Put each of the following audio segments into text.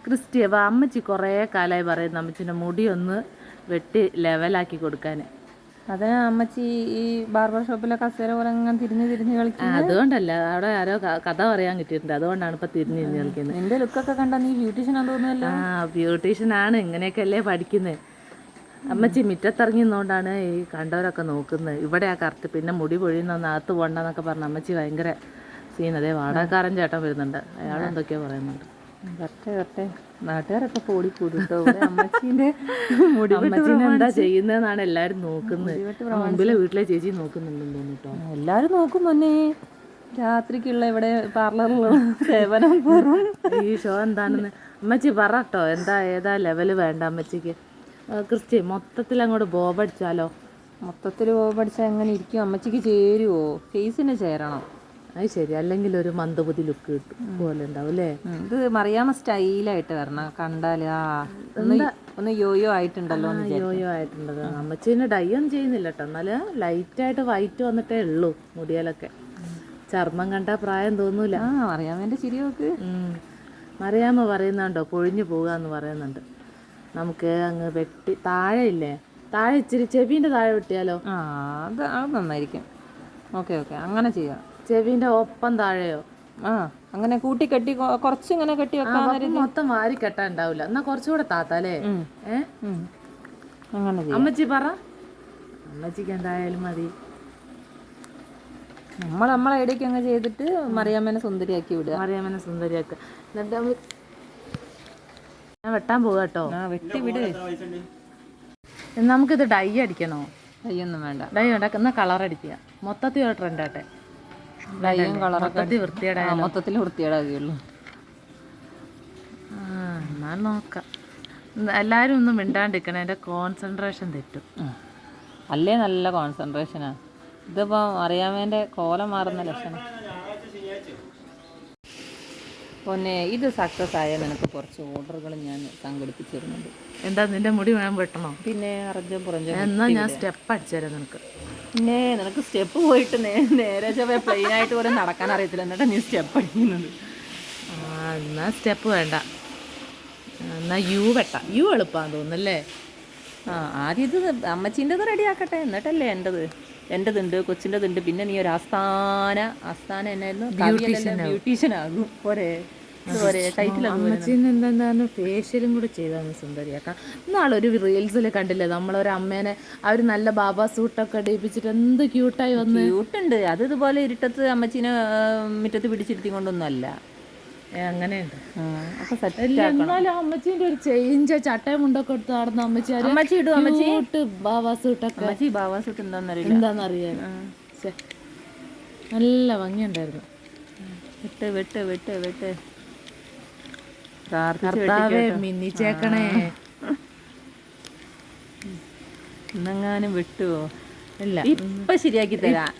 Christy, അപ്പോൾ അമ്മച്ചി കുറേ കാലമായി പറയുന്നു അമ്മച്ചിൻ്റെ മുടി ഒന്ന് വെട്ടി ലെവലാക്കി കൊടുക്കാൻ. അതിന് അമ്മച്ചി ഈ ബാർബർ ഷോപ്പിലെ കസേര പോലെ അങ്ങനെ തിരിഞ്ഞ് കളിക്കും. അതുകൊണ്ടല്ല, അവിടെ ആരോ കഥ പറയാൻ കിട്ടിയിട്ടുണ്ട്, അതുകൊണ്ടാണ് ഇപ്പം തിരിഞ്ഞ് കളിക്കുന്നത്. നിന്റെ ലുക്കൊക്കെ കണ്ടാൽ നീ ബ്യൂട്ടീഷ്യനാന്ന് തോന്നുന്നല്ലോ. ബ്യൂട്ടീഷ്യനാണ്, ഇങ്ങനെയൊക്കെ അല്ലേ പഠിക്കുന്നത്. അമ്മച്ചി മുറ്റത്തിറങ്ങിയെന്നുകൊണ്ടാണ് ഈ കണ്ടവരൊക്കെ നോക്കുന്നത്. ഇവിടെ ആ കറക്റ്റ്. പിന്നെ മുടി പൊഴിയുന്ന അകത്ത് പോകണ്ടെന്നൊക്കെ പറഞ്ഞ അമ്മച്ചി ഭയങ്കര സീൻ. അതേ വാടകക്കാരൻ ചേട്ടൻ വരുന്നുണ്ട്, അയാൾ എന്തൊക്കെയോ പറയുന്നുണ്ട്. വരട്ടെ നാട്ടുകാരൊക്കെ കൂടിക്കൂടിട്ടോ. അമ്മച്ചീൻ്റെ അമ്മച്ചീനെ എന്താ ചെയ്യുന്നതെന്നാണ് എല്ലാവരും നോക്കുന്നത്. മുമ്പിലെ വീട്ടിലെ ചേച്ചി നോക്കുന്നുണ്ടെന്ന് തോന്നിട്ടോ. എല്ലാവരും നോക്കും മോനെ. രാത്രിക്കുള്ള ഇവിടെ പാർലറിലുള്ള സേവനം ഈ ഷോ എന്താണെന്ന് അമ്മച്ചി പറട്ടോ. ഏതാ ലെവല് വേണ്ട അമ്മച്ചിക്ക്? ക്രിസ്റ്റി, മൊത്തത്തിൽ അങ്ങോട്ട് ബോബടിച്ചാലോ? മൊത്തത്തിൽ ബോബടിച്ചാൽ എങ്ങനെ ഇരിക്കും? അമ്മച്ചിക്ക് ചേരുവോ? ഫേസിന് ചേരണം. അത് ശരി, അല്ലെങ്കിൽ ഒരു മന്ദബുദ്ധി ലുക്ക് കിട്ടും പോലെ ഉണ്ടാവും അല്ലേ? ഇത് മറിയാമ സ്റ്റൈലായിട്ട് വരണം കണ്ടാൽ. ഒന്ന് യോയോ ആയിട്ടുണ്ടല്ലോ. യോയോ ആയിട്ടുണ്ടത്. അമ്മച്ചീനെ ഡൈ ഒന്നും ചെയ്യുന്നില്ല കേട്ടോ, എന്നാലും ലൈറ്റായിട്ട് വൈറ്റ് വന്നിട്ടേ ഉള്ളൂ മുടിയാലൊക്കെ. ചർമ്മം കണ്ടാൽ പ്രായം തോന്നൂല. മറിയാമ്മേൻ്റെ ചിരി നോക്ക്. മറിയാമ്മ പറയുന്നുണ്ടോ പൊഴിഞ്ഞു പോകാന്ന് പറയുന്നുണ്ട്. നമുക്ക് അങ്ങ് വെട്ടി താഴെ ഇല്ലേ, താഴെ ഇച്ചിരി ചെവിൻ്റെ താഴെ വെട്ടിയാലോ? അത് നന്നായിരിക്കും. ഓക്കെ അങ്ങനെ ചെയ്യാം. ചെവിൻ്റെ ഒപ്പം താഴെയോ? അങ്ങനെ കൂട്ടിക്കെട്ടി കുറച്ചിങ്ങനെ കെട്ടി വെക്കാൻ. മൊത്തം വാരി കെട്ടാൻ ഉണ്ടാവില്ല, എന്നാ കുറച്ചുകൂടെ താത്താലേ. അങ്ങനെ അമ്മച്ചി പറ. അമ്മച്ചിക്ക് എന്തായാലും മതി. നമ്മളെ ഇടയ്ക്ക് അങ്ങ് ചെയ്തിട്ട് മറിയാമ്മേനെ സുന്ദരിയാക്കി വിടുക. മറിയാമ്മേനെ സുന്ദരിയാക്കുക. എന്നിട്ട് ഞാൻ വെട്ടാൻ പോകാം കേട്ടോ. വെട്ടി വിട്. നമുക്കിത് ഡൈ അടിക്കണോ? ഡൈ ഒന്നും വേണ്ട. ഡൈ ഉണ്ടാക്കുന്ന കളർ അടിക്കുക. മൊത്തത്തിൽ ഒരു ട്രെൻഡാട്ടെ. ഡൈയും കളറൊക്കെ മൊത്തത്തിൽ വൃത്തിയേടാകുകയുള്ളൂ. എന്നാൽ നോക്കാം. എല്ലാവരും ഒന്നും മിണ്ടാണ്ടിരിക്കണം, എൻ്റെ കോൺസെൻട്രേഷൻ തെറ്റും. അല്ലേ നല്ല കോൺസെൻട്രേഷനാ. ഇതിപ്പോൾ അറിയാമേൻ്റെ കോലം മാറുന്ന ലക്ഷണം. പിന്നെ ഇത് സക്സസ് ആയ നിനക്ക് കുറച്ച് ഓർഡറുകൾ ഞാൻ സംഘടിപ്പിച്ചിരുന്നുണ്ട്. എന്താ നിന്റെ മുടി വേണം വെട്ടണോ? പിന്നെ അറഞ്ചും പുറഞ്ചും. എന്നാൽ ഞാൻ സ്റ്റെപ്പ് അടിച്ചുതരാം നിനക്ക്. പിന്നെ നിനക്ക് സ്റ്റെപ്പ് പോയിട്ട് നേരെ ചൊവ്വേ പ്ലെയിനായിട്ട് പോലും നടക്കാൻ അറിയത്തില്ല, എന്നിട്ട് നീ സ്റ്റെപ്പ് അടിക്കുന്നത്. എന്നാൽ സ്റ്റെപ്പ് വേണ്ട, എന്നാൽ യു വെട്ടാം. യു എളുപ്പമാണെന്ന് തോന്നുന്നല്ലേ? ആദ്യം ഇത് അമ്മച്ചീൻ്റെത് റെഡിയാക്കട്ടെ, എന്നിട്ടല്ലേ എൻ്റെതുണ്ട്, കൊച്ചിൻ്റെതുണ്ട്. പിന്നെ നീ ഒരു ആസ്ഥാന എന്നായിരുന്നു, ബ്യൂട്ടീഷ്യൻ ആകും. അമ്മച്ചീന്ന് എന്താണ് ഫേഷ്യലും കൂടെ ചെയ്താണ് സുന്ദരിയാക്കാം. ഇന്നാളൊരു റീൽസിൽ കണ്ടില്ലേ, നമ്മളൊരു അമ്മേനെ അവർ നല്ല ബാബാ സൂട്ടൊക്കെ ഇടിപ്പിച്ചിട്ട് എന്ത് ക്യൂട്ടായി വന്ന്. ക്യൂട്ടുണ്ട്. അത് ഇതുപോലെ ഇരുട്ടത്ത് അമ്മച്ചീനെ മുറ്റത്ത് പിടിച്ചിരുത്തി കൊണ്ടൊന്നും അല്ല. അങ്ങനെയുണ്ട്. എന്നാലും അമ്മച്ചീൻ്റെ ഒരു ചേഞ്ച്, ചട്ടയും മുണ്ടൊക്കെ എടുത്ത് നടന്ന അമ്മച്ചി ബാബാ സൂട്ടൊക്കെ. ബാബാ സൂട്ട് എന്താണെന്നറിയാം. നല്ല ഭംഗിയുണ്ടായിരുന്നു. വെട്ട് മിന്നിച്ചേക്കണേ. ഇന്നെങ്ങാനും വെട്ടുവോ? ഇല്ല, ഇപ്പൊ ശരിയാക്കി തരാം.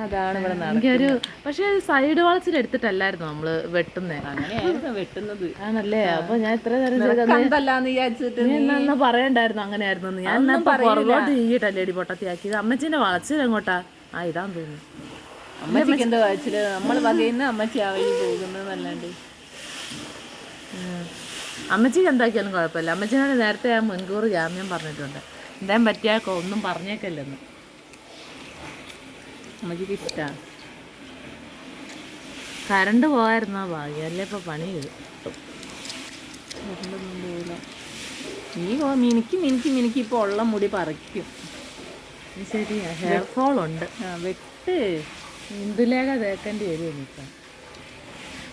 അതാണ് ഇവിടെ എനിക്കൊരു പക്ഷെ സൈഡ് വളച്ചിൽ എടുത്തിട്ടല്ലായിരുന്നു നമ്മള് വെട്ടുന്നത്. അങ്ങനെയായിരുന്നു വെട്ടുന്നത് ആണല്ലേ? അപ്പൊ ഞാൻ ഇത്ര നേരം പറയണ്ടായിരുന്നു അങ്ങനെയായിരുന്നു. ഞാൻ പുറകോട്ട് ഈയിട്ടല്ലേടി പൊട്ടത്തിയാക്കിയത്. അമ്മച്ചീന്റെ വളച്ചിൽ എങ്ങോട്ടാ? ഇതാന്ന് തോന്നുന്നു. അമ്മച്ചിക്ക് എന്താ വളച്ചില്? നമ്മൾ വകയുന്ന അമ്മച്ചി ആ വഴി പോകുന്നതല്ലാണ്ട്. അമ്മച്ചിക്ക് എന്താക്കിയാലും കുഴപ്പമില്ല. അമ്മച്ചീനോട് നേരത്തെ ഞാൻ മുൻകൂർ ജാമ്യം പറഞ്ഞിട്ടുണ്ട്, എന്തായാലും പറ്റിയാക്കോ ഒന്നും പറഞ്ഞേക്കല്ലെന്ന്. അമ്മച്ചിക്ക് ഇഷ്ടമാണ്. കറണ്ട് പോകായിരുന്നോ ഭാഗ്യം, അല്ലേ ഇപ്പൊ പണി ചെയ്തു. മിനിക്ക് ഇപ്പോൾ ഉള്ള മുടി പറിക്കും. ശരിയാ, ഹെയർ ഫോൾ ഉണ്ട്. വെട്ട് ഇന്ദുലേഖ തേക്കേണ്ടി വരും എനിക്ക്.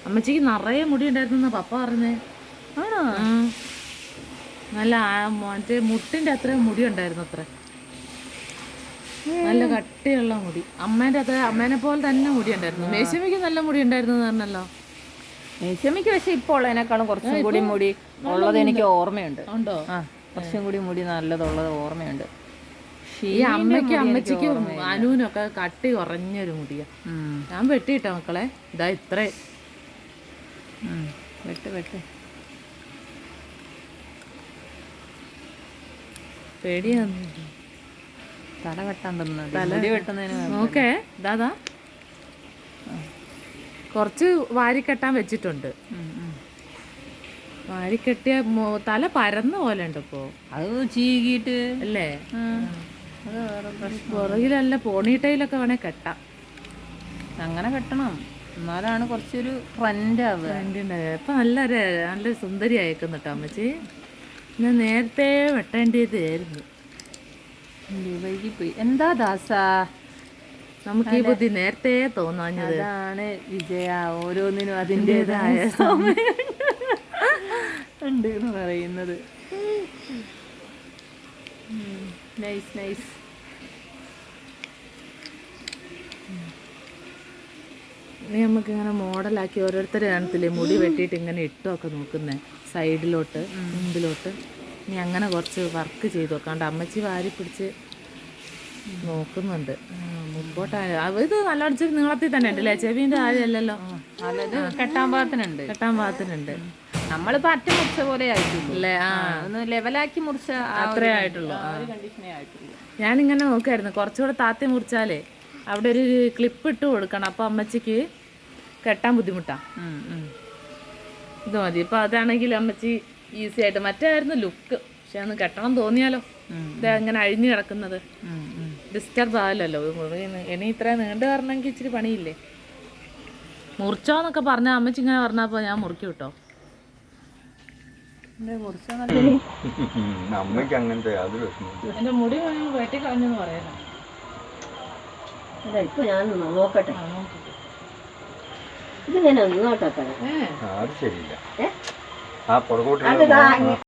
അമ്മച്ചിക്ക് നിറയെ മുടി ഉണ്ടായിരുന്നു പപ്പ പറഞ്ഞേ. ആണോ? നല്ല മറ്റേ മുട്ടിൻ്റെ അത്രയും മുടി ഉണ്ടായിരുന്നു അത്ര. നല്ല കട്ടിയുള്ള മുടി. അമ്മേനെ പോലെ തന്നെ മുടി ഉണ്ടായിരുന്നു. മേശമിക്ക് നല്ല മുടി ഉണ്ടായിരുന്നു പറഞ്ഞല്ലോ. മേശമിക്ക് പക്ഷെ ഇപ്പോൾ ഉള്ളതിനേക്കാളും കുറച്ചും കൂടി മുടി ഉള്ളത് എനിക്ക് ഓർമ്മയുണ്ട്. ഉണ്ടോ? കുറച്ചും കൂടി മുടി നല്ലതുള്ളത് ഓർമ്മയുണ്ട്. ഈ അമ്മച്ചിക്കും അനുവിനൊക്കെ കട്ടി കുറഞ്ഞൊരു മുടിയാ. ഞാൻ വെട്ടിയിട്ടോ മക്കളെ, ഇതാ ഇത്രേ. വെട്ട് പേടിയാന്ന്. തല വെട്ടാൻ തന്നത്, തല വെട്ടുന്നതിന്. ഓക്കെ, ദാദാ കുറച്ച് വാരിക്കെട്ടാൻ വെച്ചിട്ടുണ്ട്. വാരിക്കെട്ടിയ തല പരന്ന പോലെ ഉണ്ട് ഇപ്പോ. അത് ചീകിയിട്ട് അല്ലേ? അത് വേറെ പ്രശ്നം. പുറകിലല്ല പോണിട്ടയിലൊക്കെ വേണേ കെട്ടാം. അങ്ങനെ കെട്ടണം, എന്നാലാണ് കുറച്ചൊരു ട്രെൻഡ് ആവുക. ഇപ്പൊ നല്ല സുന്ദരി അയക്കുന്നു കേട്ടോ അമ്മച്ചി. ഞാൻ നേരത്തെ വെട്ടേണ്ടതായിരുന്നു, വൈകിപ്പോയി. എന്താ ദാസാ നമുക്ക് ഈ ബുദ്ധി നേരത്തെ തോന്നാഞ്ഞത്. അതാണ് വിജയ, ഓരോന്നിനും അതിൻ്റെതായ സമയം ഉണ്ട് എന്ന് പറയുന്നത്. Nice nice. ഇനി നമുക്ക് ഇങ്ങനെ മോഡലാക്കി ഓരോരുത്തർ കാണത്തില്ലേ മുടി വെട്ടിയിട്ട് ഇങ്ങനെ ഇട്ടൊക്കെ നോക്കുന്നേ സൈഡിലോട്ട് മുമ്പിലോട്ട്. ഇനി അങ്ങനെ കുറച്ച് വർക്ക് ചെയ്ത് നോക്കാണ്ട് അമ്മച്ചി വാരി പിടിച്ച് നോക്കുന്നുണ്ട്. മുമ്പോട്ടായ ഇത് നല്ല അടിച്ചൊരു നീളത്തിൽ തന്നെ ഉണ്ടല്ലേ, ചെവിൻ്റെ ആഴമല്ലല്ലോ. നല്ലത് കെട്ടാൻ പാകത്തിനുണ്ട്. നമ്മളിപ്പോ അറ്റ മുറിച്ച പോലെ ആയിട്ടുള്ളൂ അല്ലേ? ഒന്ന് ലെവലാക്കി മുറിച്ച അത്രേ ആയിട്ടുള്ളൂ. കണ്ടീഷനേ ആയിട്ടുള്ളൂ. ഞാനിങ്ങനെ നോക്കായിരുന്നു കുറച്ചുകൂടെ താത്തി മുറിച്ചാലേ അവിടെ ഒരു ക്ലിപ്പ് ഇട്ട് കൊടുക്കണം, അപ്പോൾ അമ്മച്ചിക്ക് കെട്ടാൻ ബുദ്ധിമുട്ടാ. ഇത് മതി. ഇപ്പം അതാണെങ്കിൽ അമ്മച്ചി ഈസി ആയിട്ട്. മറ്റായിരുന്നു ലുക്ക്, പക്ഷെ അന്ന് കെട്ടണം തോന്നിയാലോ. ഇതാ ഇങ്ങനെ അഴിഞ്ഞു കിടക്കുന്നത് ഡിസ്റ്റർബ് ആവില്ലല്ലോ. ഇനി ഇത്ര നീണ്ടു വരണമെങ്കിൽ ഇച്ചിരി പണിയില്ലേ. മുറിച്ചോന്നൊക്കെ പറഞ്ഞാൽ അമ്മച്ചി ഇങ്ങനെ പറഞ്ഞപ്പോൾ ഞാൻ മുറിക്കും കേട്ടോ. അമ്മയ്ക്ക് അങ്ങനത്തെ യാതൊരു വിഷമം. എൻ്റെ മുടി വെട്ടി കളഞ്ഞെന്ന് പറയാനാ. ഇപ്പൊ ഞാൻ നോക്കട്ടെ, ഇതിങ്ങനെ ഇങ്ങോട്ടൊക്കെ അത് ശരിയില്ല. ആ പുറകോട്ട്